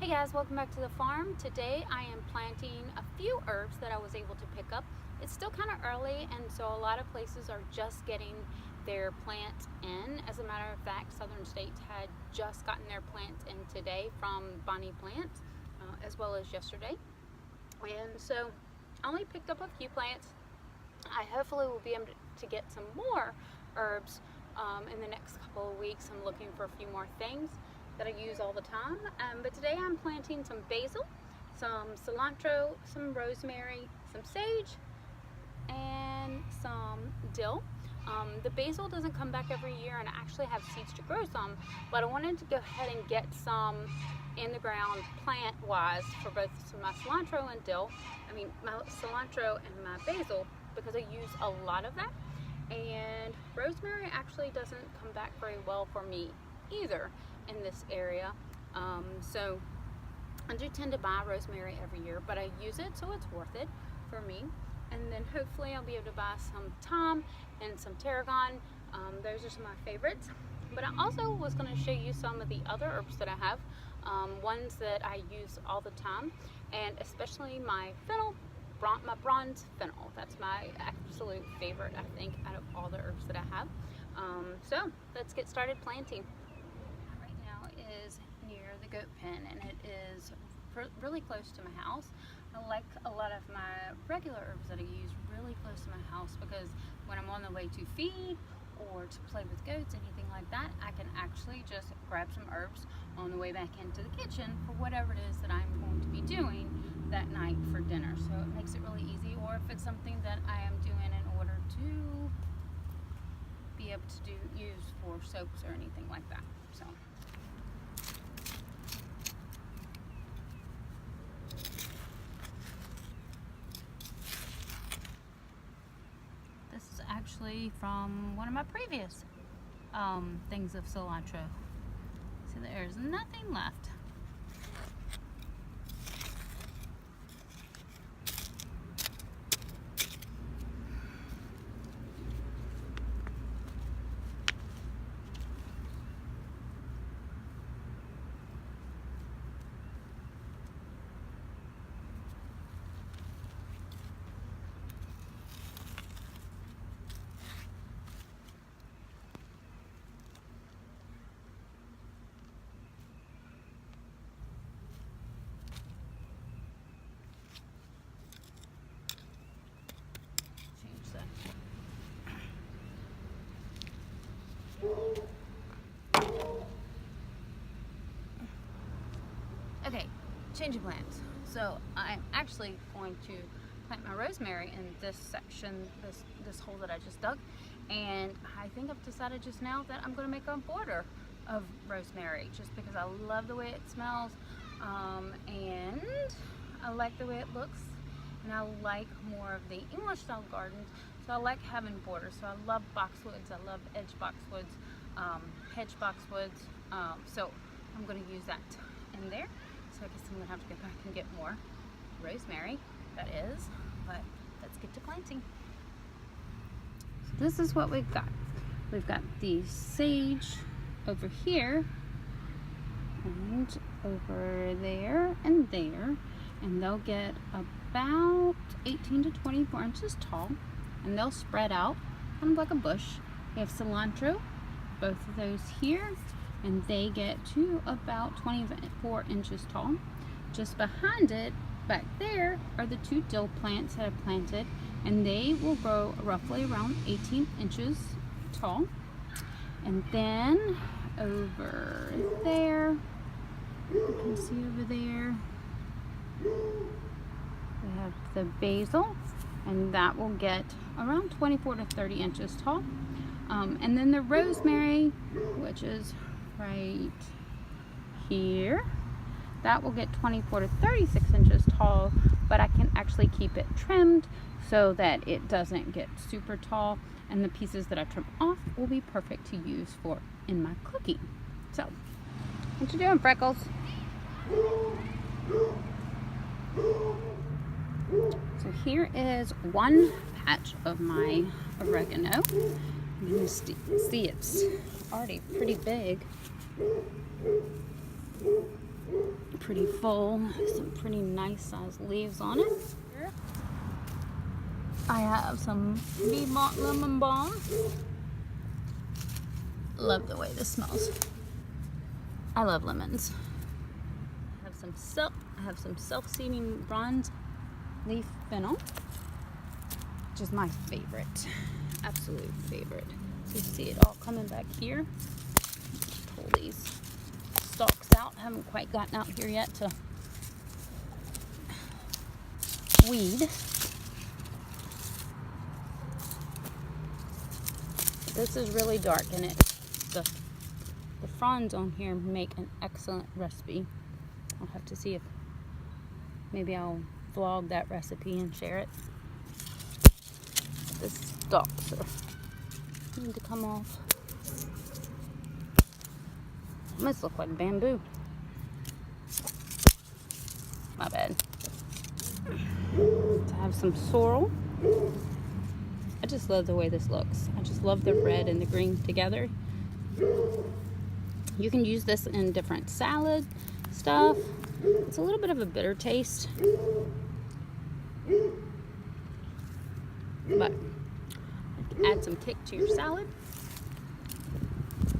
Hey guys, welcome back to the farm. Today I am planting a few herbs that I was able to pick up. It's still kind of early, and so a lot of places are just getting their plants in. As a matter of fact, Southern States had just gotten their plants in today from Bonnie Plants, as well as yesterday. And so I only picked up a few plants. I hopefully will be able to get some more herbs in the next couple of weeks. I'm looking for a few more things that I use all the time. But today I'm planting some basil, some cilantro, some rosemary, some sage, and some dill. The basil doesn't come back every year, and I actually have seeds to grow some, but I wanted to go ahead and get some in the ground plant wise for both my cilantro and dill. My cilantro and my basil, because I use a lot of that. And rosemary actually doesn't come back very well for me either in this area. So I do tend to buy rosemary every year, but I use it, so it's worth it for me. And then hopefully I'll be able to buy some thyme and some tarragon. Those are some of my favorites. But I also was going to show you some of the other herbs that I have, ones that I use all the time, and especially my fennel, my bronze fennel. That's my absolute favorite, I think, out of all the herbs that I have. So let's get started planting. Right now is near the goat pen, and it is really close to my house. I like a lot of my regular herbs that I use really close to my house, because when I'm on the way to feed or to play with goats, anything like that, I can actually just grab some herbs on the way back into the kitchen for whatever it is that I'm going to be doing that night for dinner. So it makes it really easy, or if it's something that I am doing in order to be able to use for soaps or anything like that. So this is actually from one of my previous things of cilantro. So there's nothing left. Okay, changing plans. So I'm actually going to plant my rosemary in this section, this hole that I just dug, and I think I've decided just now that I'm going to make a border of rosemary, just because I love the way it smells, and I like the way it looks, and I like more of the English style gardens, so I like having borders. So I love boxwoods, I love edge boxwoods, hedge boxwoods, so I'm going to use that in there. So I guess I'm going to have to go back and get more rosemary, that is, but let's get to planting. So this is what we've got. We've got the sage over here, and over there, and there, and they'll get about 18 to 24 inches tall, and they'll spread out kind of like a bush. We have cilantro, both of those here, and they get to about 24 inches tall. Just behind it, back there, are the two dill plants that I planted, and they will grow roughly around 18 inches tall. And then over there, you can see over there, we have the basil, and that will get around 24 to 30 inches tall. And then the rosemary, which is right here, that will get 24 to 36 inches tall, but I can actually keep it trimmed so that it doesn't get super tall, and the pieces that I trim off will be perfect to use for in my cooking. So, what you doing, Freckles? So here is one patch of my oregano. You can see it's already pretty big. pretty full, some pretty nice sized leaves on it. I have some Piedmont lemon balm. Love the way this smells. I love lemons. I have some self-seeding bronze leaf fennel, which is my favorite, absolute favorite. So you see it all coming back here. Pull these stalks out. Haven't quite gotten out here yet to weed. This is really dark, and the fronds on here make an excellent recipe. I'll have to see if maybe I'll vlog that recipe and share it. The stalks need to come off. Must look like bamboo. My bad. So I have some sorrel. I just love the way this looks. I just love the red and the green together. You can use this in different salad stuff. It's a little bit of a bitter taste, but add some kick to your salad.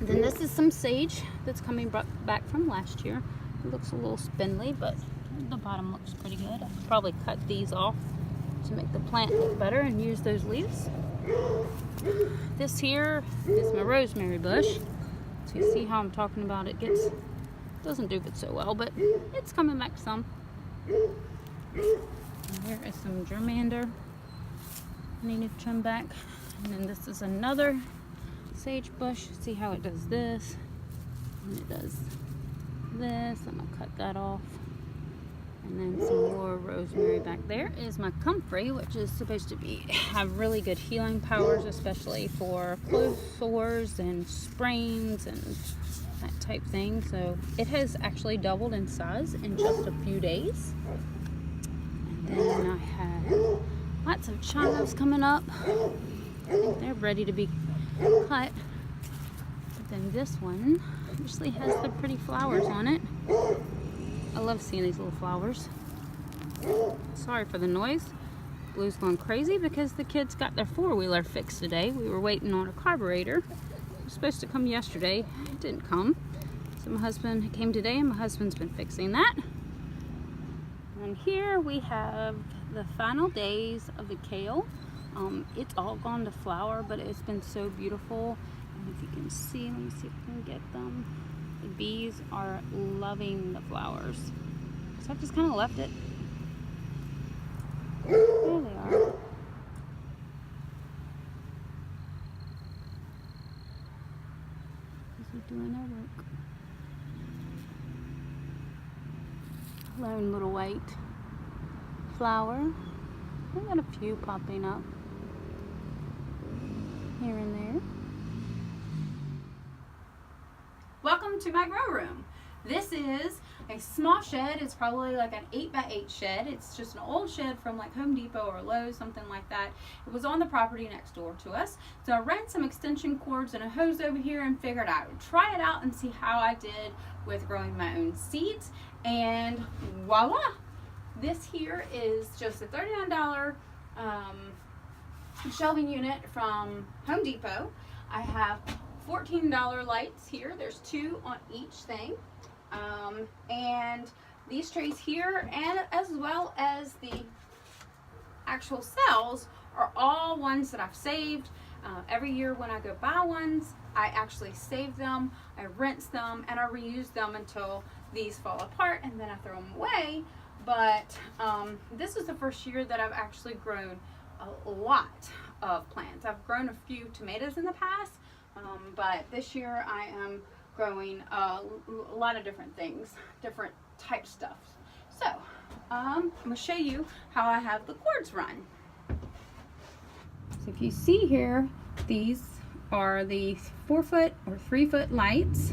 And then this is some sage that's coming back from last year. It looks a little spindly, but the bottom looks pretty good. I could probably cut these off to make the plant look better and use those leaves. This here is my rosemary bush. So you see how I'm talking about it doesn't do it so well, but it's coming back some. And here is some germander I need to trim back. And then this is another sage bush. See how it does this and it does this. I'm gonna cut that off. And then some more rosemary back there is my comfrey, which is supposed to have really good healing powers, especially for clove sores and sprains and that type thing. So it has actually doubled in size in just a few days. And then I have lots of chives coming up. I think they're ready to be cut. But then this one actually has the pretty flowers on it. I love seeing these little flowers. Sorry for the noise. Blue's going crazy because the kids got their four-wheeler fixed today. We were waiting on a carburetor. It was supposed to come yesterday. It didn't come. So my husband came today and my husband's been fixing that. And here we have the final days of the kale. It's all gone to flower, but it's been so beautiful. And if you can see, let me see if I can get them. The bees are loving the flowers. So I've just kind of left it. There they are. This is doing their work. Lone little white flower. I've got a few popping up here and there. Welcome to my grow room. This is a small shed. It's probably like an 8x8 shed. It's just an old shed from like Home Depot or Lowe's, something like that. It was on the property next door to us. So I ran some extension cords and a hose over here and figured I would try it out and see how I did with growing my own seeds. And voila! This here is just a $39 shelving unit from Home Depot. I have $14 lights here. There's two on each thing. And these trays here, and as well as the actual cells, are all ones that I've saved. Every year when I go buy ones, I actually save them, I rinse them, and I reuse them until these fall apart, and then I throw them away. But this is the first year that I've actually grown a lot of plants. I've grown a few tomatoes in the past, but this year I am growing a lot of different things, different type stuff. So I'm going to show you how I have the cords run. So if you see here, these are the 4-foot or 3-foot lights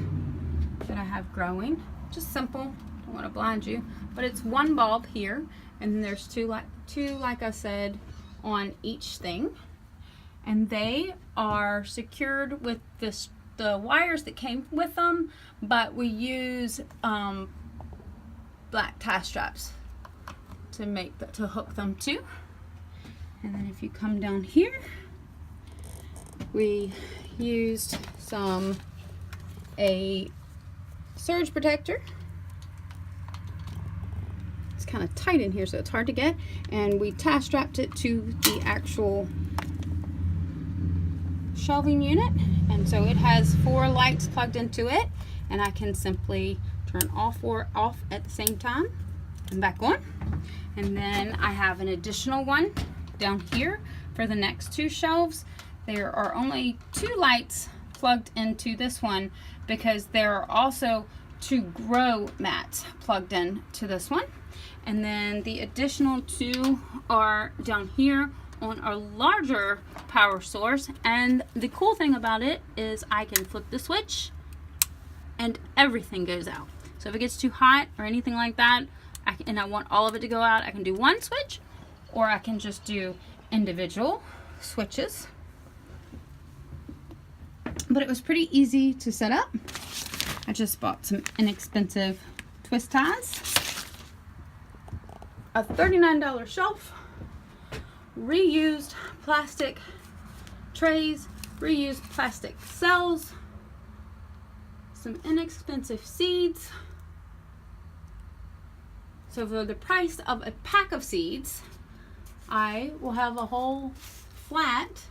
that I have growing. Just simple, don't want to blind you, but it's one bulb here, and then there's two like I said on each thing, and they are secured with the wires that came with them, but we use black tie straps to hook them to. And then if you come down here, we used a surge protector. It's kind of tight in here, so it's hard to get, and we tie strapped it to the actual shelving unit, and so it has 4 lights plugged into it, and I can simply turn all 4 off at the same time and back on. And then I have an additional one down here for the next 2 shelves. There are only 2 lights plugged into this one because there are also 2 grow mats plugged in to this one. And then the additional 2 are down here on a larger power source. And the cool thing about it is I can flip the switch and everything goes out. So if it gets too hot or anything like that, and I want all of it to go out, I can do one switch, or I can just do individual switches. But it was pretty easy to set up. I just bought some inexpensive twist ties, a $39 shelf, reused plastic trays, reused plastic cells, some inexpensive seeds. So for the price of a pack of seeds, I will have a whole flat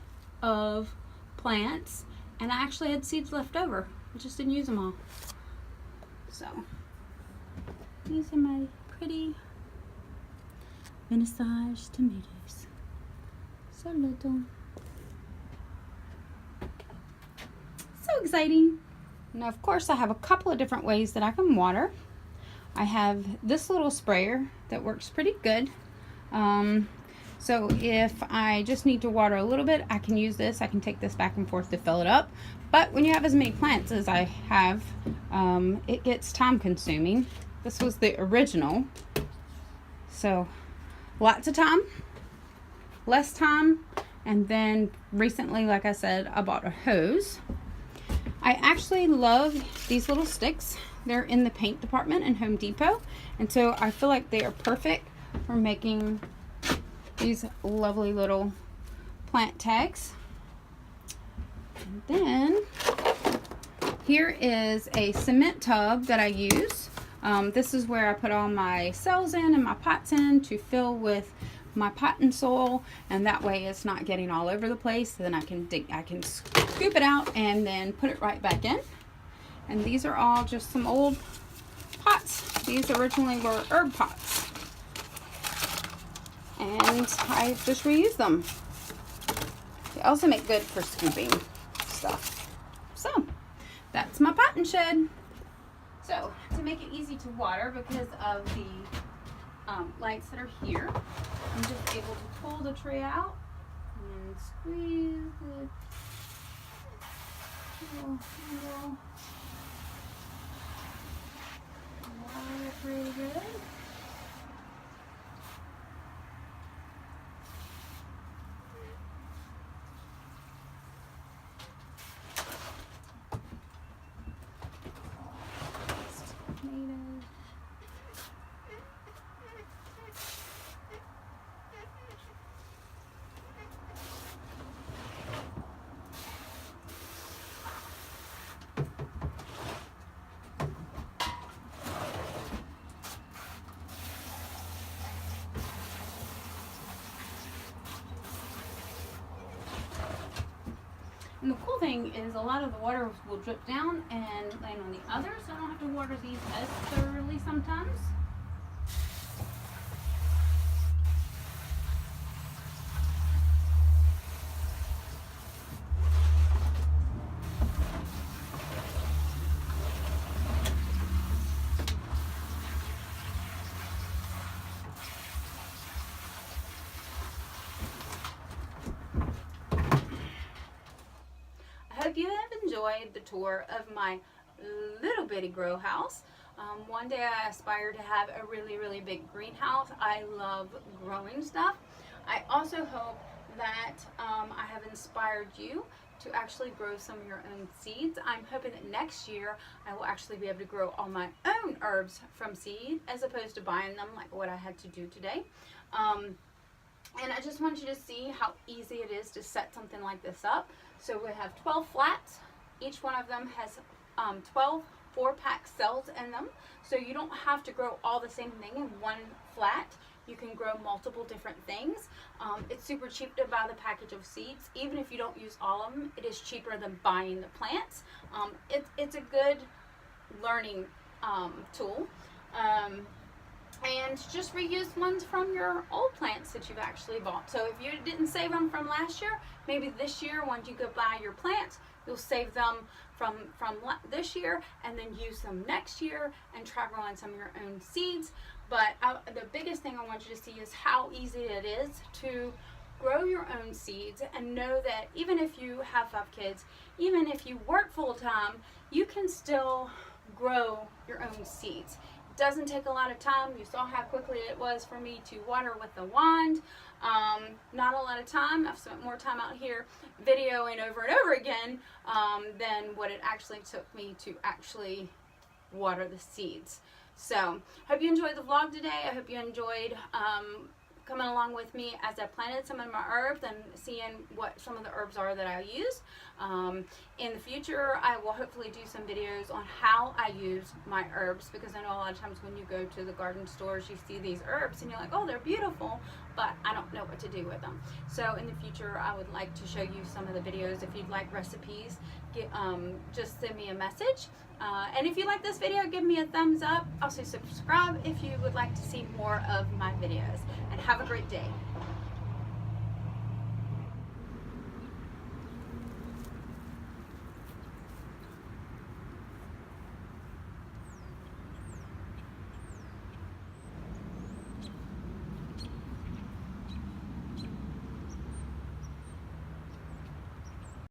of plants, and I actually had seeds left over. I just didn't use them all. So these are my pretty vintage tomatoes. So little. So exciting. Now of course I have a couple of different ways that I can water. I have this little sprayer that works pretty good. So if I just need to water a little bit, I can use this. I can take this back and forth to fill it up. But when you have as many plants as I have, it gets time consuming. This was the original. So lots of time, less time, and then recently, like I said, I bought a hose. I actually love these little sticks. They're in the paint department in Home Depot, and so I feel like they are perfect for making these lovely little plant tags. And then here is a cement tub that I use. This is where I put all my cells in and my pots in to fill with my potting soil, and that way it's not getting all over the place. Then I can scoop it out and then put it right back in. And these are all just some old pots. These originally were herb pots, and I just reuse them. They also make good for scooping stuff. So that's my potting shed. So to make it easy to water, because of the lights that are here, I'm just able to pull the tray out and squeeze the little handle. Water it really good. And the cool thing is a lot of the water will drip down and land on the others, so I don't have to water these as thoroughly sometimes. I hope you have enjoyed the tour of my little bitty grow house. One day I aspire to have a really big greenhouse. I love growing stuff. I also hope that I have inspired you to actually grow some of your own seeds. I'm hoping that next year I will actually be able to grow all my own herbs from seed as opposed to buying them like what I had to do today. And I just want you to see how easy it is to set something like this up. So we have 12 flats. Each one of them has 12 4-pack cells in them. So you don't have to grow all the same thing in one flat. You can grow multiple different things. It's super cheap to buy the package of seeds. Even if you don't use all of them, it is cheaper than buying the plants. It's a good learning tool. And just reuse ones from your old plants that you've actually bought. So if you didn't save them from last year, maybe this year when you go buy your plants, you'll save them from this year and then use them next year and try growing some of your own seeds. But the biggest thing I want you to see is how easy it is to grow your own seeds, and know that even if you have 5 kids, even if you work full-time, you can still grow your own seeds. It doesn't take a lot of time. You saw how quickly it was for me to water with the wand. Not a lot of time. I've spent more time out here videoing over and over again than what it actually took me to actually water the seeds. So, hope you enjoyed the vlog today. I hope you enjoyed coming along with me as I planted some of my herbs and seeing what some of the herbs are that I use. In the future, I will hopefully do some videos on how I use my herbs, because I know a lot of times when you go to the garden stores, you see these herbs and you're like, oh, they're beautiful, but I don't know what to do with them. So in the future, I would like to show you some of the videos. If you'd like recipes, just send me a message. And if you like this video, give me a thumbs up. Also subscribe if you would like to see more of my videos. And have a great day.